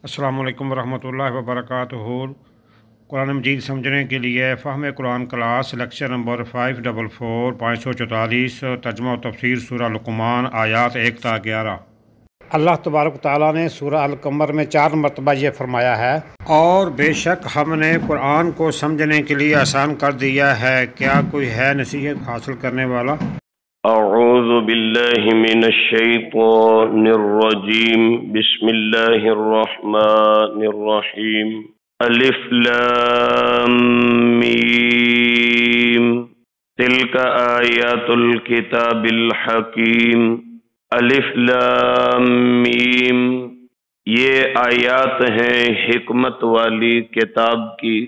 السلام علیکم ورحمۃ اللہ وبرکاتہ۔ قرآن مجید سمجھنے کے لیے فہم قرآن کلاس لیکچر نمبر 544 544 ترجمہ و تفسیر سورہ لقمان آیات 1 تا 11۔ اللہ تبارک تعالیٰ نے سورہ القمر میں 4 مرتبہ یہ فرمایا ہے، اور بے شک ہم نے قرآن کو سمجھنے کے لیے آسان کر دیا ہے، کیا کوئی ہے نصیحت حاصل کرنے والا؟ اعوذ باللہ من الشیطان الرجیم، بسم اللہ الرحمن الرحیم۔ الف لام میم، تلک آیات الکتاب الحکیم۔ الف لام میم، یہ آیات ہیں حکمت والی کتاب کی،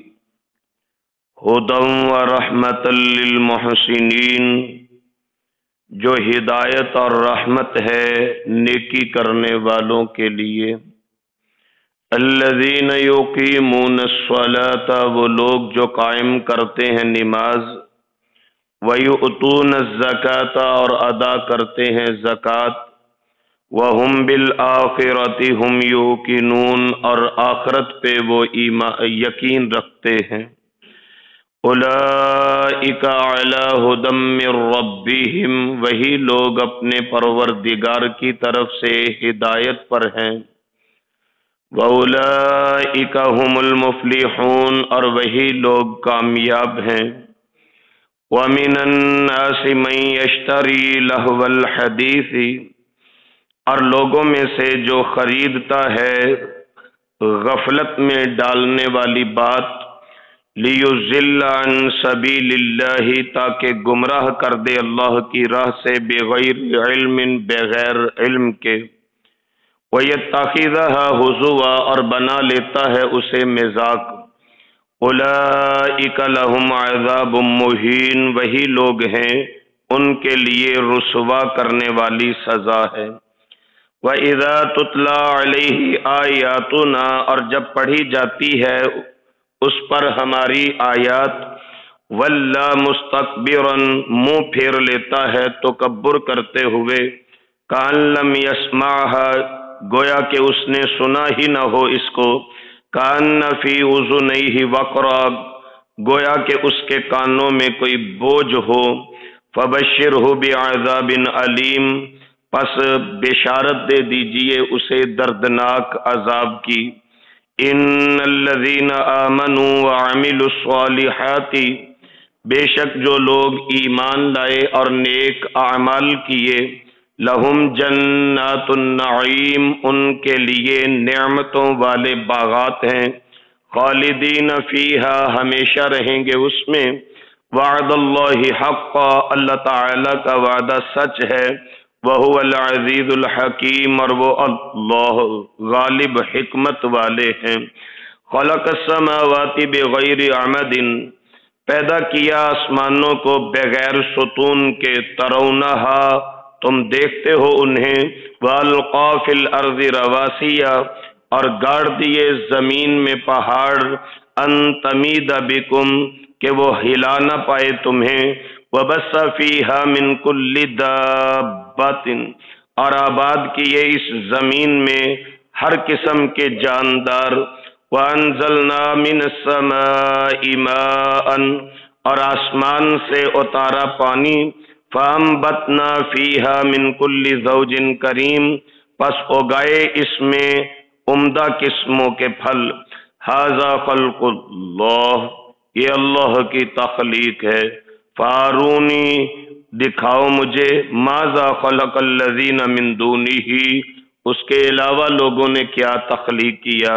ہدی و رحمۃ للمحسنین، جو ہدایت اور رحمت ہے نیکی کرنے والوں کے لیے۔ الذین یقیمون الصلاۃ، وہ لوگ جو قائم کرتے ہیں نماز، ویؤتون الزکاۃ، اور ادا کرتے ہیں زکوٰۃ، وہم بالآخرۃ ہم یوقنون، اور آخرت پہ وہ یقین رکھتے ہیں۔ اولئک علی ھدی من ربہم، وہی لوگ اپنے پروردگار کی طرف سے ہدایت پر ہیں۔ واولئک ھم المفلحون، اور وہی لوگ کامیاب ہیں۔ ومن الناس من یشتری لہو الحدیث، اور لوگوں میں سے جو خریدتا ہے غفلت میں ڈالنے والی بات، لیضل عن سبیل اللہ، تاکہ گمراہ کر دے اللہ کی راہ سے، بغیر علم، بغیر علم کے، وَيَتَّخِذَهَا ہُزُوًا، اور بنا لیتا ہے اسے مذاق۔ اولئک لہم عذاب مہین، وہی لوگ ہیں ان کے لیے رسوا کرنے والی سزا ہے۔ وَإِذَا تُتْلَى عَلَيْهِ آیاتنا، اور جب پڑھی جاتی ہے اس پر ہماری آیات، وَلَّى مُسْتَكْبِرًا، منہ پھیر لیتا ہے تکبر کرتے ہوئے، کأن لم يسمعها، گویا کہ اس نے سنا ہی نہ ہو اس کو، کأن فی اذنیہ وقرا، گویا کہ اس کے کانوں میں کوئی بوجھ ہو، فبشرہ بعذاب علیم، پس بشارت دے دیجئے اسے دردناک عذاب کی۔ ان الذین آمنوا وعملوا الصالحات، بے شک جو لوگ ایمان لائے اور نیک اعمال کیے، لہم جنات النعیم، ان کے لیے نعمتوں والے باغات ہیں، خالدین فیہا، ہمیشہ رہیں گے اس میں، وعد اللہ حقا، اللہ تعالی کا وعدہ سچ ہے، وَهُوَ الْعَزِيزُ الْحَكِيمُ، اور وہ اللہ غالب حکمت والے ہیں۔ خلق السماوات بغیر عمد، پیدا کیا آسمانوں کو بغیر ستون کے، ترونہا، تم دیکھتے ہو انہیں، وَأَلْقَى فِي الْأَرْضِ رَوَاسِيَ، اور گاڑ دیے زمین میں پہاڑ، أَن تَمِيدَ بِكُمْ، کہ وہ ہلا نہ پائے تمہیں، وَبَثَّ فِيهَا مِن كُلِّ دَابَّةٍ، اور آباد کیے اس زمین میں ہر قسم کے جاندار، وَأَنزَلْنَا مِنَ السَّمَاءِ مَاءً، اور آسمان سے اتارا پانی، فَأَنبَتْنَا فِيهَا مِن كُلِّ زَوْجٍ كَرِيمٍ، پس اگائے اس میں عمدہ قسموں کے پھل۔ ھذا خلق اللہ، یہ اللہ کی تخلیق ہے۔ فارونی، دکھاؤ مجھے، ماذا خلق الذین من دونہ، اس کے علاوہ لوگوں نے کیا تخلیق کیا،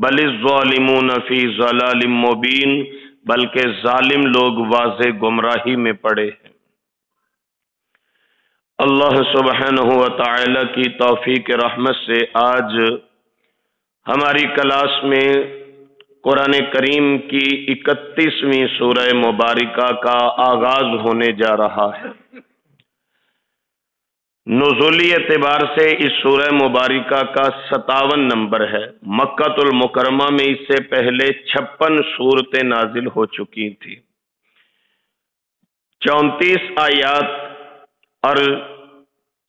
بل الظالمون فی ضلال مبین، بلکہ ظالم لوگ واضح گمراہی میں پڑے ہیں۔ اللہ سبحانہ و تعالی کی توفیق رحمت سے آج ہماری کلاس میں قرآن کریم کی 31ویں سورہ مبارکہ کا آغاز ہونے جا رہا ہے۔ نزولی اعتبار سے اس سورہ مبارکہ کا 57 نمبر ہے۔ مکۃ المکرمہ میں اس سے پہلے 56 سورتیں نازل ہو چکی تھی۔ 34 آیات اور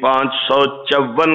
554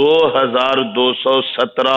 2217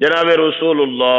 جناب رسولullah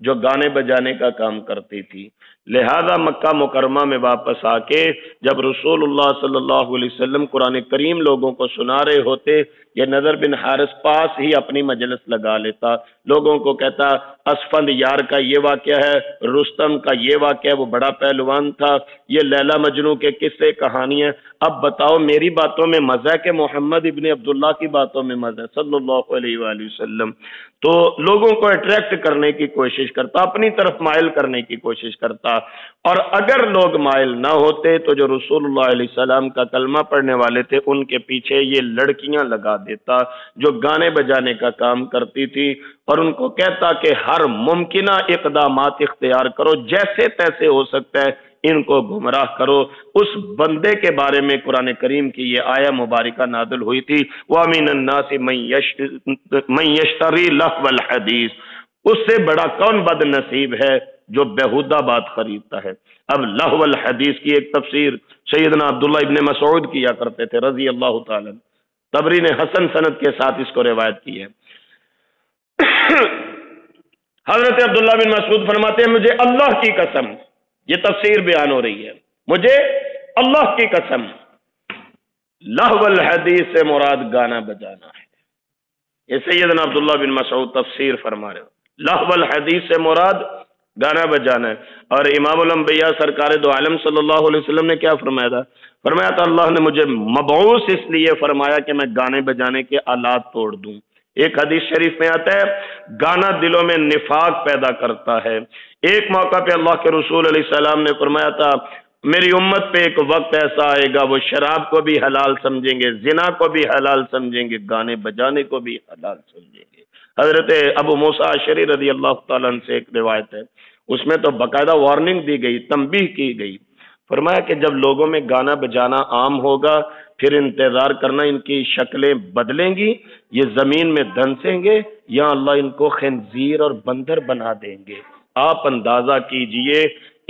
جو گانے بجانے کا کام کرتی تھی۔ لہذا مکہ مکرمہ میں واپس آ کے جب رسول اللہ صلی اللہ علیہ وسلم قرآن کریم لوگوں کو سنا رہے ہوتے، یہ نضر بن حارث پاس ہی اپنی مجلس لگا لیتا، لوگوں کو کہتا اسفند یار کا یہ واقعہ ہے، رستم کا یہ واقعہ ہے، وہ بڑا پہلوان تھا، یہ لیلا مجنوں کے قصے کہانیاں، اب بتاؤ میری باتوں میں مزہ ہے کہ محمد ابن عبداللہ کی باتوں میں مزہ ہے صلی اللہ علیہ وآلہ وسلم؟ تو لوگوں کو اٹریکٹ کرنے کی کوشش کرتا، اپنی طرف مائل کرنے کی کوشش کرتا، اور اگر لوگ مائل نہ ہوتے تو جو رسول اللہ علیہ السلام کا کلمہ پڑھنے والے تھے ان کے پیچھے یہ لڑکیاں لگا دیتا جو گانے بجانے کا کام کرتی تھی، اور ان کو کہتا کہ ہر ممکنہ اقدامات اختیار کرو، جیسے تیسے ہو سکتا ہے ان کو گمراہ کرو۔ اس بندے کے بارے میں قرآن کریم کی یہ آیہ مبارکہ نازل ہوئی تھی، وَمِنَ النَّاسِ مَن يَشْتَرِي لَهْوَ الْحَدِيثِ، اس سے بڑا کون بد نصیب ہے جو بیہودہ بات خریدتا ہے۔ اب لہو الحدیث کی ایک تفسیر سیدنا عبداللہ ابن مسعود کیا کرتے تھے رضی اللہ تعالی، طبری نے حسن سند کے ساتھ اس کو روایت کی ہے۔ حضرت عبداللہ بن مسعود فرماتے ہیں مجھے اللہ کی قسم، یہ تفسیر بیان ہو رہی ہے، مجھے اللہ کی قسم لہو الحدیث سے مراد گانا بجانا ہے۔ یہ سیدنا عبداللہ بن مسعود تفسیر فرما رہے ہو، لہو الحدیث سے مراد گانا بجانا ہے۔ اور امام الانبیاء سرکار دو عالم صلی اللہ علیہ وسلم نے کیا فرمایا تھا؟ فرمایا تھا اللہ نے مجھے مبعوث اس لیے فرمایا کہ میں گانے بجانے کے آلات توڑ دوں۔ ایک حدیث شریف میں آتا ہے گانا دلوں میں نفاق پیدا کرتا ہے۔ ایک موقع پہ اللہ کے رسول علیہ السلام نے فرمایا تھا میری امت پہ ایک وقت ایسا آئے گا وہ شراب کو بھی حلال سمجھیں گے، زنا کو بھی حلال سمجھیں گے، گانے بجانے کو بھی حلال سمجھیں گے۔ حضرت ابو موسیٰ اشعری رضی اللہ تعالیٰ عنہ سے ایک روایت ہے، اس میں تو باقاعدہ وارننگ دی گئی، تنبیہ کی گئی، فرمایا کہ جب لوگوں میں گانا بجانا عام ہوگا پھر انتظار کرنا ان کی شکلیں بدلیں گی، یہ زمین میں دھنسیں گے یا اللہ ان کو خنزیر اور بندر بنا دیں گے۔ آپ اندازہ کیجئے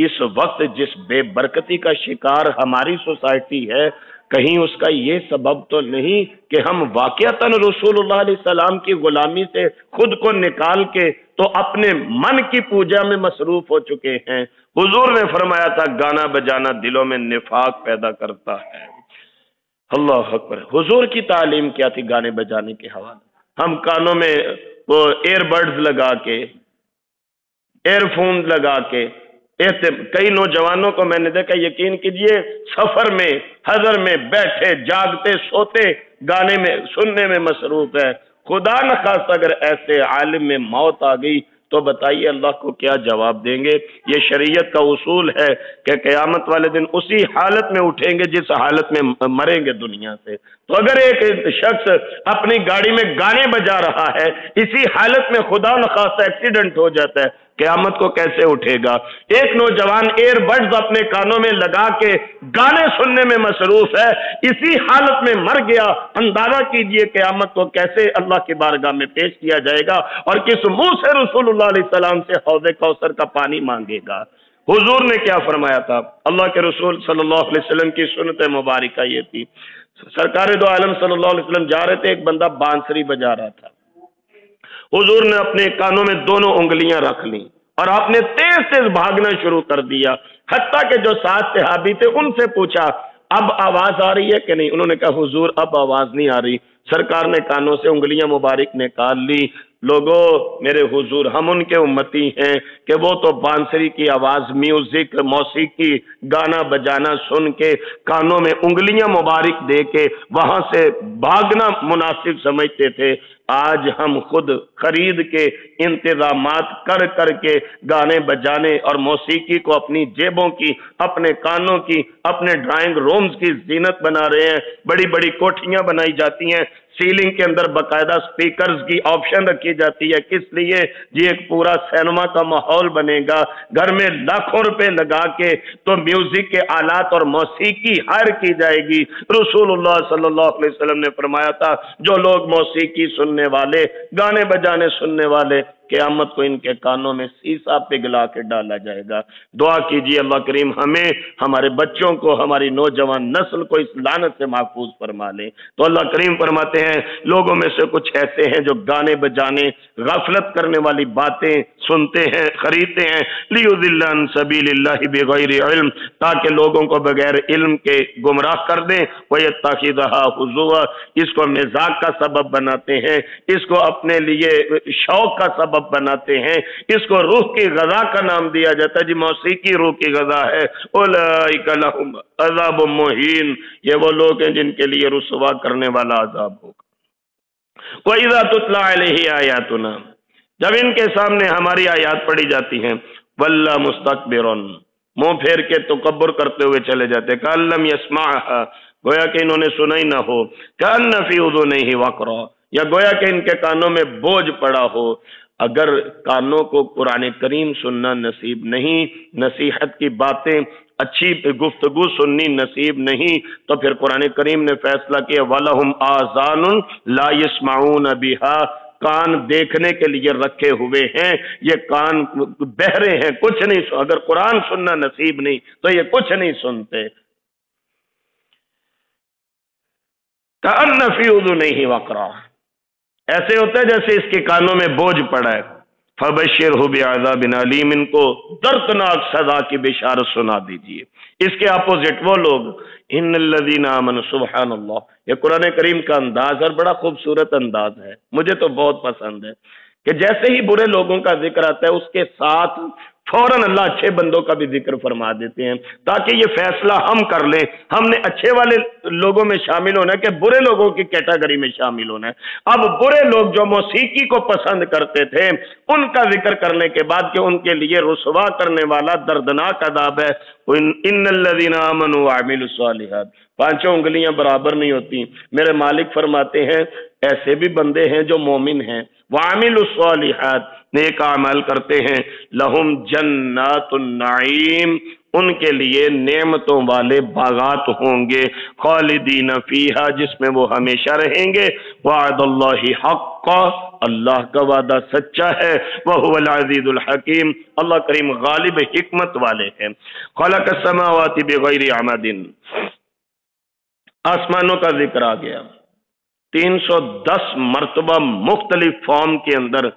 اس وقت جس بے برکتی کا شکار ہماری سوسائٹی ہے، کہیں اس کا یہ سبب تو نہیں کہ ہم واقعتاً رسول اللہ علیہ السلام کی غلامی سے خود کو نکال کے تو اپنے من کی پوجا میں مصروف ہو چکے ہیں۔ حضور نے فرمایا تھا گانا بجانا دلوں میں نفاق پیدا کرتا ہے۔ اللہ اکبر، حضور کی تعلیم کیا تھی گانے بجانے کے حوالے؟ ہم کانوں میں وہ ایئر بڈز لگا کے، ایئر فون لگا کے، کئی نوجوانوں کو میں نے دیکھا، یقین کیجئے سفر میں حضر میں بیٹھے جاگتے سوتے گانے میں سننے میں مصروف ہے۔ خدا نخواستہ اگر ایسے عالم میں موت آ گئی تو بتائیے اللہ کو کیا جواب دیں گے؟ یہ شریعت کا اصول ہے کہ قیامت والے دن اسی حالت میں اٹھیں گے جس حالت میں مریں گے دنیا سے۔ تو اگر ایک شخص اپنی گاڑی میں گانے بجا رہا ہے، اسی حالت میں خدا نخواستہ ایکسیڈنٹ ہو جاتا ہے، قیامت کو کیسے اٹھے گا؟ ایک نوجوان ایئر بڈز اپنے کانوں میں لگا کے گانے سننے میں مصروف ہے، اسی حالت میں مر گیا، اندازہ کیجئے قیامت کو کیسے اللہ کی بارگاہ میں پیش کیا جائے گا اور کس منہ سے رسول اللہ علیہ السلام سے حوض کوثر کا پانی مانگے گا؟ حضور نے کیا فرمایا تھا؟ اللہ کے رسول صلی اللہ علیہ وسلم کی سنت مبارکہ یہ تھی، سرکار دو عالم صلی اللہ علیہ وسلم جا رہے تھے، ایک بندہ بانسری بجا رہا تھا، حضور نے اپنے کانوں میں دونوں انگلیاں رکھ لیں اور آپ نے تیز تیز بھاگنا شروع کر دیا، حتیٰ کہ جو ساتھ صحابی تھے ان سے پوچھا اب آواز آ رہی ہے کہ نہیں؟ انہوں نے کہا حضور اب آواز نہیں آ رہی۔ سرکار نے کانوں سے انگلیاں مبارک نکال لی۔ لوگوں میرے حضور ہم ان کے امتی ہیں کہ وہ تو بانسری کی آواز، میوزک، موسیقی، گانا بجانا سن کے کانوں میں انگلیاں مبارک دے کے وہاں سے بھاگنا مناسب سمجھتے تھے۔ آج ہم خود خرید کے انتظامات کر کر کے گانے بجانے اور موسیقی کو اپنی جیبوں کی، اپنے کانوں کی، اپنے ڈرائنگ رومز کی زینت بنا رہے ہیں۔ بڑی بڑی کوٹھیاں بنائی جاتی ہیں، سیلنگ کے اندر باقاعدہ سپیکرز کی آپشن رکھی جاتی ہے، کس لیے؟ جی ایک پورا سینما کا ماحول بنے گا، گھر میں لاکھوں روپے لگا کے تو میوزک کے آلات اور موسیقی ہائر کی جائے گی۔ رسول اللہ صلی اللہ علیہ وسلم نے فرمایا تھا جو لوگ موسیقی سننے والے، گانے بجانے سننے والے قیامت کو ان کے کانوں میں سیسا پگھلا کے ڈالا جائے گا۔ دعا کیجیے اللہ کریم ہمیں، ہمارے بچوں کو، ہماری نوجوان نسل کو اس لعنت سے محفوظ فرما لے۔ تو اللہ کریم فرماتے ہیں لوگوں میں سے کچھ ایسے ہیں جو گانے بجانے، غفلت کرنے والی باتیں سنتے ہیں، خریدتے ہیں، لیضل عن سبیل اللہ بغیر علم، تاکہ لوگوں کو بغیر علم کے گمراہ کر دیں، وَيَتَّخِذَهَا هُزُوًا، اس کو مزاق کا سبب بناتے ہیں، اس کو اپنے لیے شوق کا سبب بناتے ہیں، اس کو روح کی غذا کا نام دیا جاتا ہے، جی موسیقی روح کی غذا ہے۔ اولئک لہم عذاب مہین، یہ وہ لوگ ہیں جن کے لیے رسوا کرنے والا عذاب ہوگا۔ وَإِذَا تُتْلَى عَلَيْهِ آیاتنا، جب ان کے سامنے ہماری آیات پڑھی جاتی ہیں، وَلَّا مُسْتَكْبِرٌ، منہ پھیر کے تکبر کرتے ہوئے چلے جاتے، کأن لم يسمعها، گویا کہ انہوں نے سنا ہی نہ ہو، کأن فی اذنیہ وقرا، یا گویا کہ ان کے کانوں میں بوجھ پڑا ہو۔ اگر کانوں کو قرآن کریم سننا نصیب نہیں، نصیحت کی باتیں، اچھی گفتگو سننی نصیب نہیں، تو پھر قرآن کریم نے فیصلہ کیا وَلَهُمْ آذَانٌ لَا يَسْمَعُونَ بِهَا، کان دیکھنے کے لیے رکھے ہوئے ہیں، یہ کان بہرے ہیں، کچھ نہیں سن، اگر قرآن سننا نصیب نہیں تو یہ کچھ نہیں سنتے۔ کأن فی اذنیہ وقرا، ایسے ہوتا ہے جیسے اس کے کانوں میں بوجھ پڑا ہے۔ فبشرہ بعذاب علیم، ان کو دردناک سزا کی بشارت سنا دیجئے۔ اس کے اپوزٹ وہ لوگ، ان الذین آمنوا، سبحان اللہ، یہ قرآن کریم کا انداز اور بڑا خوبصورت انداز ہے، مجھے تو بہت پسند ہے کہ جیسے ہی برے لوگوں کا ذکر آتا ہے اس کے ساتھ فوراً اللہ اچھے بندوں کا بھی ذکر فرما دیتے ہیں، تاکہ یہ فیصلہ ہم کر لیں، ہم نے اچھے والے لوگوں میں شامل ہونا ہے کہ برے لوگوں کی کیٹیگری میں شامل ہونا ہے۔ اب برے لوگ جو موسیقی کو پسند کرتے تھے ان کا ذکر کرنے کے بعد کہ ان کے لیے رسوا کرنے والا دردناک عذاب ہے۔ ان الذین آمنوا وعملوا الصالحات، پانچوں انگلیاں برابر نہیں ہوتی، میرے مالک فرماتے ہیں ایسے بھی بندے ہیں جو مومن ہیں، وعملوا الصالحات، نیک اعمال کرتے ہیں، لہم جنات النعیم، ان کے لیے نعمتوں والے باغات ہوں گے، خالدین فیہا، جس میں وہ ہمیشہ رہیں گے، وعد اللہ حقا، اللہ کا وعدہ سچا ہے، وہو العزیز الحکیم، اللہ کریم غالب حکمت والے ہیں۔ خلق السماوات بغیر عمد، آسمانوں کا ذکر آ گیا، 310 مرتبہ مختلف فارم کے اندر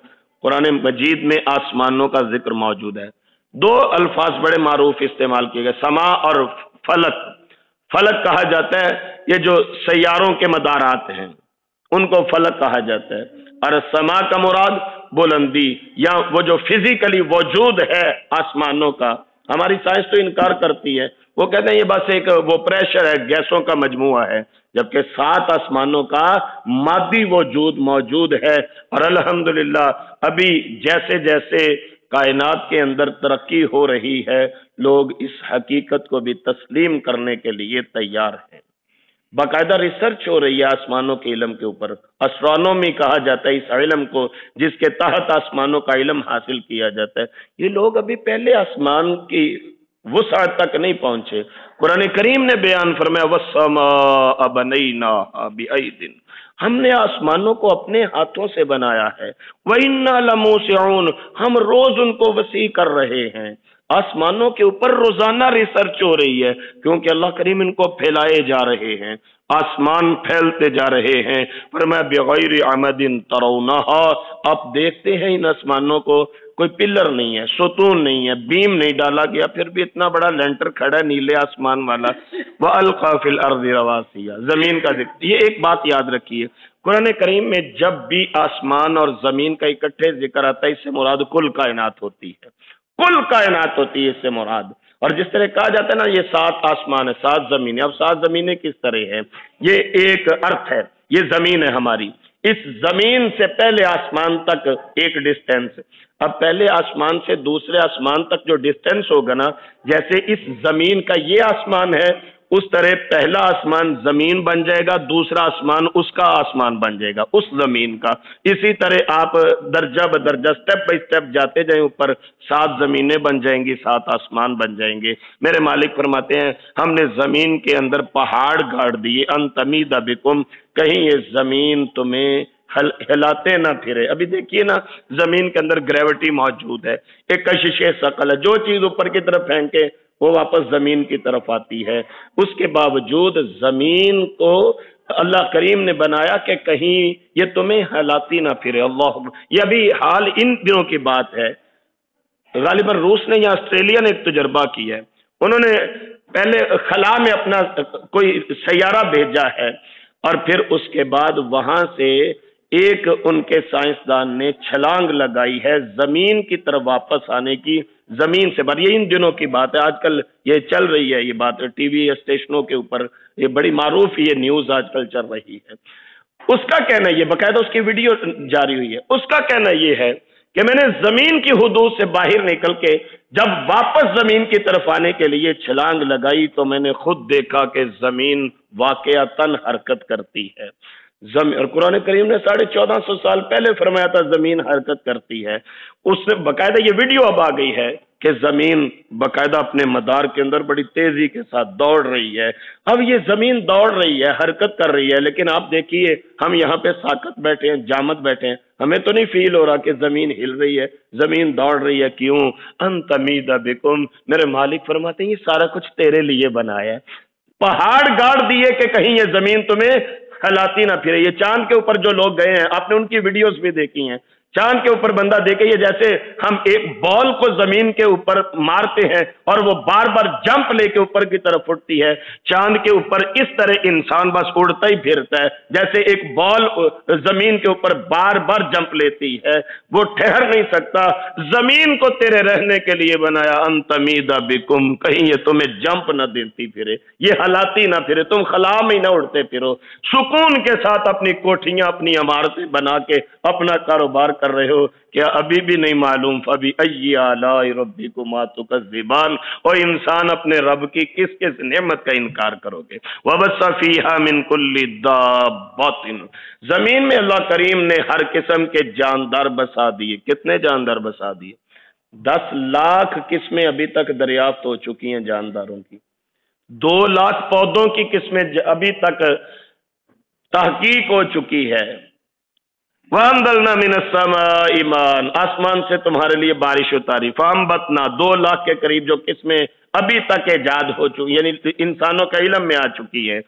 قرآن مجید میں آسمانوں کا ذکر موجود ہے۔ دو الفاظ بڑے معروف استعمال کیے گئے، سما اور فلک۔ فلک کہا جاتا ہے یہ جو سیاروں کے مدارات ہیں ان کو فلک کہا جاتا ہے، اور سما کا مراد بلندی یا وہ جو فزیکلی وجود ہے آسمانوں کا۔ ہماری سائنس تو انکار کرتی ہے، وہ کہتے ہیں یہ بس ایک وہ پریشر ہے، گیسوں کا مجموعہ ہے، جبکہ 7 آسمانوں کا مادی وجود موجود ہے۔ اور الحمدللہ ابھی جیسے جیسے کائنات کے اندر ترقی ہو رہی ہے، لوگ اس حقیقت کو بھی تسلیم کرنے کے لیے تیار ہیں۔ باقاعدہ ریسرچ ہو رہی ہے آسمانوں کے علم کے اوپر، اسٹرانومی کہا جاتا ہے اس علم کو جس کے تحت آسمانوں کا علم حاصل کیا جاتا ہے۔ یہ لوگ ابھی پہلے آسمان کی وسعت تک نہیں پہنچے۔ قرآن کریم نے بیان فرمایا وَالسَّمَاءَ بَنَيْنَاهَا بِأَيْدٍ، ہم نے آسمانوں کو اپنے ہاتھوں سے بنایا ہے، وَإِنَّا لَمُوسِعُونَ، ہم روز ان کو وسیع کر رہے ہیں۔ آسمانوں کے اوپر روزانہ ریسرچ ہو رہی ہے کیونکہ اللہ کریم ان کو پھیلائے جا رہے ہیں، آسمان پھیلتے جا رہے ہیں۔ فرمایا بغیر عمد ترونہا، آپ دیکھتے ہیں ان آسمانوں کو، کوئی پلر نہیں ہے، ستون نہیں ہے، بیم نہیں ڈالا گیا، پھر بھی اتنا بڑا لینٹر کھڑا ہے نیلے آسمان والا۔ وَأَلْقَى فِي الْأَرْضِ رَوَاسِيَ، زمین کا ذکر۔ یہ ایک بات یاد رکھیے، قرآن کریم میں جب بھی آسمان اور زمین کا اکٹھے ذکر آتا ہے اس سے مراد کل کائنات ہوتی ہے، کل کائنات ہوتی ہے اس سے مراد۔ اور جس طرح کہا جاتا ہے نا یہ 7 آسمان ہے 7 زمینیں، اب 7 زمینیں کس طرح ہیں؟ یہ ایک ارتھ ہے، یہ زمین ہے ہماری، اس زمین سے پہلے آسمان تک ایک ڈسٹینس، اب پہلے آسمان سے دوسرے آسمان تک جو ڈسٹینس ہوگا نا، جیسے اس زمین کا یہ آسمان ہے اس طرح پہلا آسمان زمین بن جائے گا، دوسرا آسمان اس کا آسمان بن جائے گا اس زمین کا۔ اسی طرح آپ درجہ بدرجہ سٹیپ بائی سٹیپ جاتے جائیں اوپر، 7 زمینیں بن جائیں گی، 7 آسمان بن جائیں گے۔ میرے مالک فرماتے ہیں ہم نے زمین کے اندر پہاڑ گاڑ دیے، ان تمید بکم، کہیں یہ زمین تمہیں ہلاتے نہ پھرے۔ ابھی دیکھیے نا، زمین کے اندر گریوٹی موجود ہے، ایک کشش ثقل ہے، جو چیز اوپر کی طرف پھینکے وہ واپس زمین کی طرف آتی ہے۔ اس کے باوجود زمین کو اللہ کریم نے بنایا کہ کہیں یہ تمہیں ہلاتی نہ پھرے۔ اللہ اکبر۔ یہ ابھی حال ان دنوں کی بات ہے، غالباً روس نے یا آسٹریلیا نے ایک تجربہ کیا ہے۔ انہوں نے پہلے خلا میں اپنا کوئی سیارہ بھیجا ہے، اور پھر اس کے بعد وہاں سے ایک ان کے سائنسدان نے چھلانگ لگائی ہے زمین کی طرف واپس آنے کی، زمین سے باہر۔ یہ ان دنوں کی بات ہے، آج کل یہ چل رہی ہے، یہ بات ٹی وی اسٹیشنوں کے اوپر یہ بڑی معروف یہ نیوز آج کل چل رہی ہے۔ اس کا کہنا یہ، باقاعدہ اس کی ویڈیو جاری ہوئی ہے، اس کا کہنا یہ ہے کہ میں نے زمین کی حدود سے باہر نکل کے جب واپس زمین کی طرف آنے کے لیے چھلانگ لگائی تو میں نے خود دیکھا کہ زمین واقعتاً حرکت کرتی ہے۔ اور قرآن کریم نے 1450 سال پہلے فرمایا تھا زمین حرکت کرتی ہے۔ اس نے باقاعدہ یہ ویڈیو اب آ گئی ہے کہ زمین باقاعدہ اپنے مدار کے اندر بڑی تیزی کے ساتھ دوڑ رہی ہے۔ اب یہ زمین دوڑ رہی ہے، حرکت کر رہی ہے، لیکن آپ دیکھیے ہم یہاں پہ ساکت بیٹھے ہیں، جامد بیٹھے ہیں، ہمیں تو نہیں فیل ہو رہا کہ زمین ہل رہی ہے، زمین دوڑ رہی ہے۔ کیوں؟ انت امید بکم، میرے مالک فرماتے ہیں یہ سارا کچھ تیرے لیے بنایا ہے۔ پہاڑ گاڑ دیے کہ کہیں یہ زمین تمہیں ہلاتی نہ پھرے۔ یہ چاند کے اوپر جو لوگ گئے ہیں، آپ نے ان کی ویڈیوز بھی دیکھی ہیں، چاند کے اوپر بندہ دیکھے یہ جیسے ہم ایک بال کو زمین کے اوپر مارتے ہیں اور وہ بار بار جمپ لے کے اوپر کی طرف اٹھتی ہے، چاند کے اوپر اس طرح انسان بس اڑتا ہی پھرتا ہے، جیسے ایک بال زمین کے اوپر بار بار جمپ لیتی ہے، وہ ٹھہر نہیں سکتا۔ زمین کو تیرے رہنے کے لیے بنایا، انت امید بکم، کہیں یہ تمہیں جمپ نہ دیتی پھرے، یہ ہلاتی نہ پھرے، تم خلا میں ہی نہ اڑتے پھرو، سکون کے ساتھ اپنی کوٹھیاں اپنی عمارتیں بنا کے اپنا کاروبار کر رہے ہو۔ کیا ابھی بھی نہیں معلوم فَبِأَيِّ آلَاءِ رَبِّكُمَا تُكَذِّبَانِ، اور انسان اپنے رب کی کس کس نعمت کا انکار کرو گے؟ وَبَثَّ فِيهَا مِن كُلِّ دَابَّةٍ، زمین میں اللہ کریم نے ہر قسم کے جاندار بسا دیے۔ کتنے جاندار بسا دیے؟ 10 لاکھ قسمیں ابھی تک دریافت ہو چکی ہیں جانداروں کی، 2 لاکھ پودوں کی قسمیں ابھی تک تحقیق ہو چکی ہے۔ وَأَنزَلْنَا مِنَ السَّمَاءِ مَاءً، آسمان سے تمہارے لیے بارش اتاری، فَأَنبَتْنَا، 2 لاکھ کے قریب جو قسمیں ابھی تک ایجاد ہو چکی یعنی انسانوں کے علم میں آ چکی ہے۔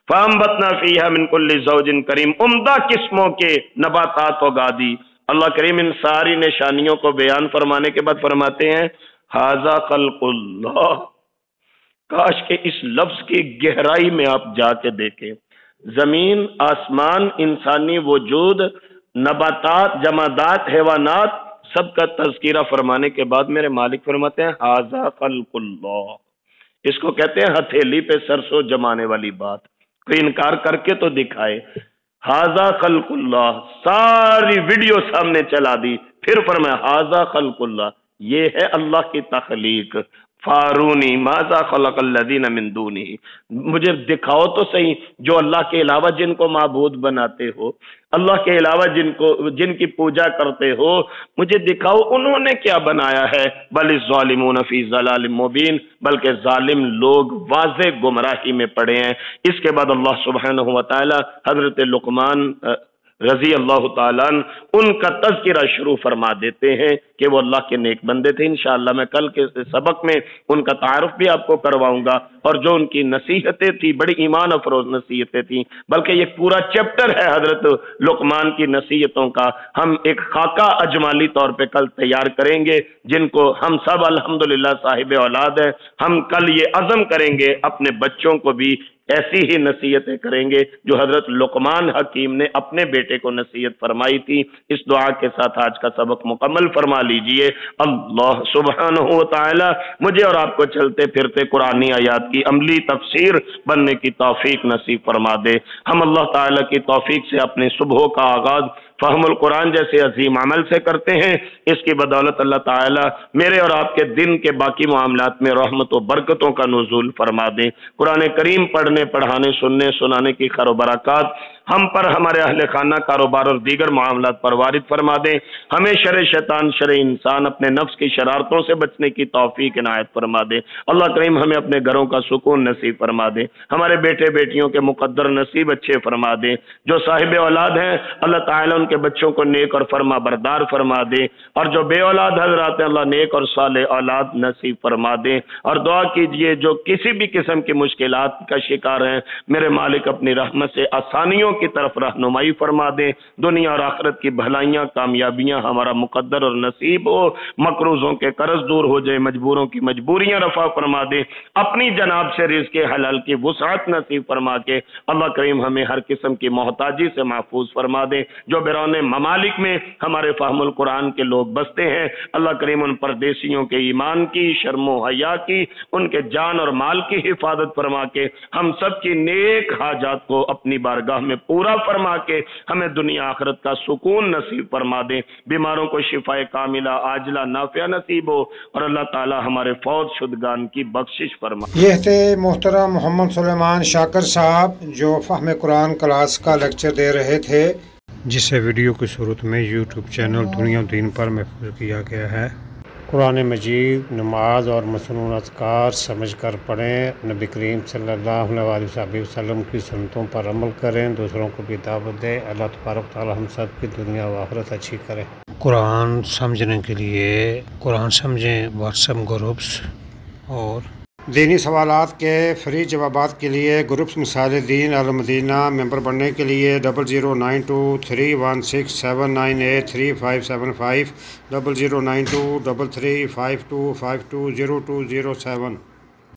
فَأَنبَتْنَا فِيهَا مِن كُلِّ زَوْجٍ كَرِيمٍ، عمدہ قسموں کے نباتات اگا دی۔ اللہ کریم ان ساری نشانیوں کو بیان فرمانے کے بعد فرماتے ہیں ھذا خلق اللہ، کاش کہ اس لفظ کی گہرائی میں آپ جا کے دیکھیں۔ زمین، آسمان، انسانی وجود، نباتات، جمادات، حیوانات، سب کا تذکرہ فرمانے کے بعد میرے مالک فرماتے ہیں ھذا خلق اللہ، اس کو کہتے ہیں ہتھیلی پہ سرسوں جمانے والی بات، کوئی انکار کر کے تو دکھائے۔ ھذا خلق اللہ، ساری ویڈیو سامنے چلا دی، پھر فرمایا ھذا خلق اللہ، یہ ہے اللہ کی تخلیق۔ فارونی ماذا خلق الذین من دونہ، مجھے دکھاؤ تو صحیح جو اللہ کے علاوہ جن کو معبود بناتے ہو، اللہ کے علاوہ جن کی پوجا کرتے ہو، مجھے دکھاؤ انہوں نے کیا بنایا ہے۔ بل الظالمون فی ضلال مبین، بلکہ ظالم لوگ واضح گمراہی میں پڑے ہیں۔ اس کے بعد اللہ سبحانہ و تعالی حضرت لقمان رضی اللہ تعالیٰ ان کا تذکرہ شروع فرما دیتے ہیں کہ وہ اللہ کے نیک بندے تھے۔ انشاءاللہ میں کل کے سبق میں ان کا تعارف بھی آپ کو کرواؤں گا، اور جو ان کی نصیحتیں تھی بڑی ایمان افروز نصیحتیں تھیں، بلکہ یہ پورا چیپٹر ہے حضرت لقمان کی نصیحتوں کا، ہم ایک خاکہ اجمالی طور پہ کل تیار کریں گے، جن کو ہم سب الحمدللہ صاحب اولاد ہیں، ہم کل یہ عزم کریں گے اپنے بچوں کو بھی ایسی ہی نصیحتیں کریں گے جو حضرت لقمان حکیم نے اپنے بیٹے کو نصیحت فرمائی تھی۔ اس دعا کے ساتھ آج کا سبق مکمل فرما لیجئے۔ اللہ سبحانہ و تعالی مجھے اور آپ کو چلتے پھرتے قرآنی آیات کی عملی تفسیر بننے کی توفیق نصیب فرما دے۔ ہم اللہ تعالی کی توفیق سے اپنے صبح کا آغاز فہم القرآن جیسے عظیم عمل سے کرتے ہیں، اس کی بدولت اللہ تعالی میرے اور آپ کے دن کے باقی معاملات میں رحمت و برکتوں کا نزول فرما دیں۔ قرآن کریم پڑھنے، پڑھانے، سننے، سنانے کی خیر و برکات ہم پر ہمارے اہل خانہ کاروبار اور دیگر معاملات پر وارد فرما دیں، ہمیں شر شیطان شر انسان اپنے نفس کی شرارتوں سے بچنے کی توفیق عنایت فرما دے۔ اللہ کریم ہمیں اپنے گھروں کا سکون نصیب فرما دے، ہمارے بیٹے بیٹیوں کے مقدر نصیب اچھے فرما دے، جو صاحب اولاد ہیں اللہ تعالیٰ ان کے بچوں کو نیک اور فرما بردار فرما دے، اور جو بے اولاد حضرات ہیں اللہ نیک اور صالح اولاد نصیب فرما دے۔ اور دعا کیجئے جو کسی بھی قسم کی مشکلات کا شکار ہیں میرے مالک اپنی رحمت سے آسانیوں کی طرف رہنمائی فرما دے، دنیا اور آخرت کی بھلائیاں کامیابیاں ہمارا مقدر اور نصیب ہو، مقروضوں کے قرض دور ہو جائے، مجبوروں کی مجبوریاں رفع فرما دے، اپنی جناب سے رزق حلال کی وسعت نصیب فرما کے اللہ کریم ہمیں ہر قسم کی محتاجی سے محفوظ فرما دے۔ جو بیرون ممالک میں ہمارے فہم القرآن کے لوگ بستے ہیں اللہ کریم ان پردیسیوں کے ایمان کی، شرم و حیا کی، ان کے جان اور مال کی حفاظت فرما کے ہم سب کی نیک حاجات کو اپنی بارگاہ میں پورا فرما کے ہمیں دنیا آخرت کا سکون نصیب فرما دے، بیماروں کو شفاء کاملہ عاجلہ نافعہ نصیب ہو، اور اللہ تعالی ہمارے فوت شدگان کی بخشش فرما۔ یہ تھے محترم محمد سلیمان شاکر صاحب جو فہم قرآن کلاس کا لیکچر دے رہے تھے، جسے ویڈیو کی صورت میں یوٹیوب چینل دنیا دین پر محفوظ کیا گیا ہے۔ قرآن مجید نماز اور مسنون اذکار سمجھ کر پڑھیں، نبی کریم صلی اللہ علیہ وسلم کی سنتوں پر عمل کریں، دوسروں کو بھی دعوت دیں۔ اللہ تبارک تعالی ہم سب کی دنیا و آخرت اچھی کرے۔ قرآن سمجھنے کے لیے قرآن سمجھیں واٹس ایپ گروپس اور دینی سوالات کے فری جوابات کے لیے گروپس مسائل دین المدینہ ممبر بننے کے لیے 00923167983575 00923352520207